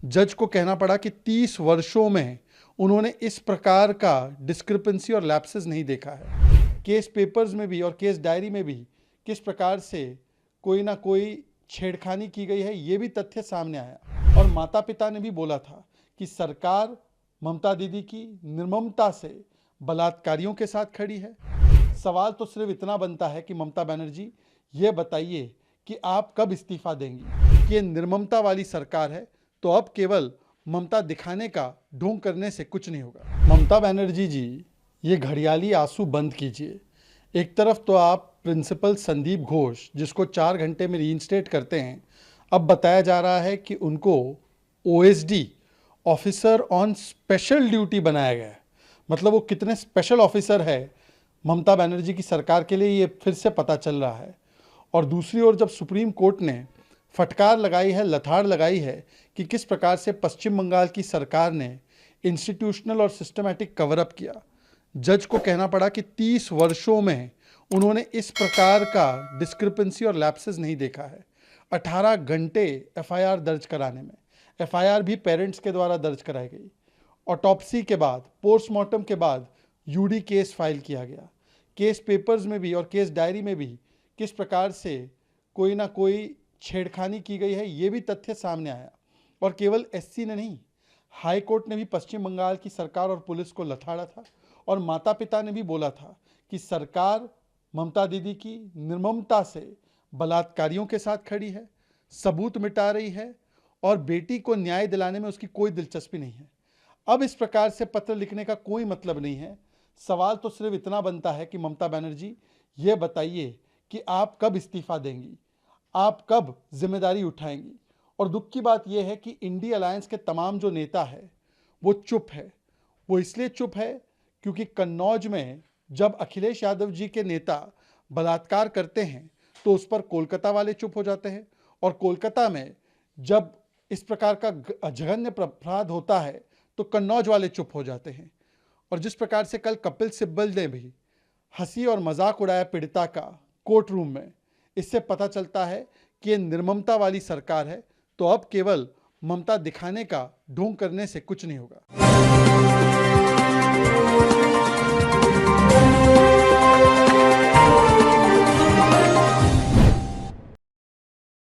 जज को कहना पड़ा कि 30 वर्षों में उन्होंने इस प्रकार का डिस्क्रिपेंसी और लैप्सेस नहीं देखा है। केस पेपर्स में भी और केस डायरी में भी किस प्रकार से कोई ना कोई छेड़खानी की गई है, ये भी तथ्य सामने आया। और माता पिता ने भी बोला था कि सरकार ममता दीदी की निर्ममता से बलात्कारियों के साथ खड़ी है। सवाल तो सिर्फ इतना बनता है कि ममता बनर्जी, ये बताइए कि आप कब इस्तीफा देंगी? कि ये निर्ममता वाली सरकार है तो अब केवल ममता दिखाने का ढोंग करने से कुछ नहीं होगा। ममता बनर्जी जी, ये घड़ियाली आंसू बंद कीजिए। एक तरफ तो आप प्रिंसिपल संदीप घोष, जिसको 4 घंटे में रीइंस्टेट करते हैं, अब बताया जा रहा है कि उनको OSD, officer on special duty बनाया गया है। मतलब वो कितने स्पेशल ऑफिसर है ममता बनर्जी की सरकार के लिए, ये फिर से पता चल रहा है। और दूसरी ओर जब सुप्रीम कोर्ट ने फटकार लगाई है, लताड़ लगाई है कि किस प्रकार से पश्चिम बंगाल की सरकार ने इंस्टीट्यूशनल और सिस्टमैटिक कवरअप किया, जज को कहना पड़ा कि 30 वर्षों में उन्होंने इस प्रकार का डिस्क्रिपेंसी और लैप्सेस नहीं देखा है। 18 घंटे एफआईआर दर्ज कराने में, एफआईआर भी पेरेंट्स के द्वारा दर्ज कराई गई, ऑटोप्सी के बाद, पोस्टमार्टम के बाद यूडी केस फाइल किया गया। केस पेपर्स में भी और केस डायरी में भी किस प्रकार से कोई ना कोई छेड़खानी की गई है, ये भी तथ्य सामने आया। और केवल एससी ने नहीं, हाई कोर्ट ने भी पश्चिम बंगाल की सरकार और पुलिस को लताड़ा था। और माता पिता ने भी बोला था कि सरकार ममता दीदी की निर्ममता से बलात्कारियों के साथ खड़ी है, सबूत मिटा रही है और बेटी को न्याय दिलाने में उसकी कोई दिलचस्पी नहीं है। अब इस प्रकार से पत्र लिखने का कोई मतलब नहीं है। सवाल तो सिर्फ इतना बनता है कि ममता बनर्जी, ये बताइए कि आप कब इस्तीफा देंगी, आप कब जिम्मेदारी उठाएंगी? और दुख की बात यह है कि इंडिया अलायंस के तमाम जो नेता है वो चुप है। वो इसलिए चुप है क्योंकि कन्नौज में जब अखिलेश यादव जी के नेता बलात्कार करते हैं तो उस पर कोलकाता वाले चुप हो जाते हैं, और कोलकाता में जब इस प्रकार का जघन्य अपराध होता है तो कन्नौज वाले चुप हो जाते हैं। और जिस प्रकार से कल कपिल सिब्बल ने भी हंसी और मजाक उड़ाया पीड़िता का कोर्ट रूम में, इससे पता चलता है कि ये निर्ममता वाली सरकार है तो अब केवल ममता दिखाने का ढोंग करने से कुछ नहीं होगा।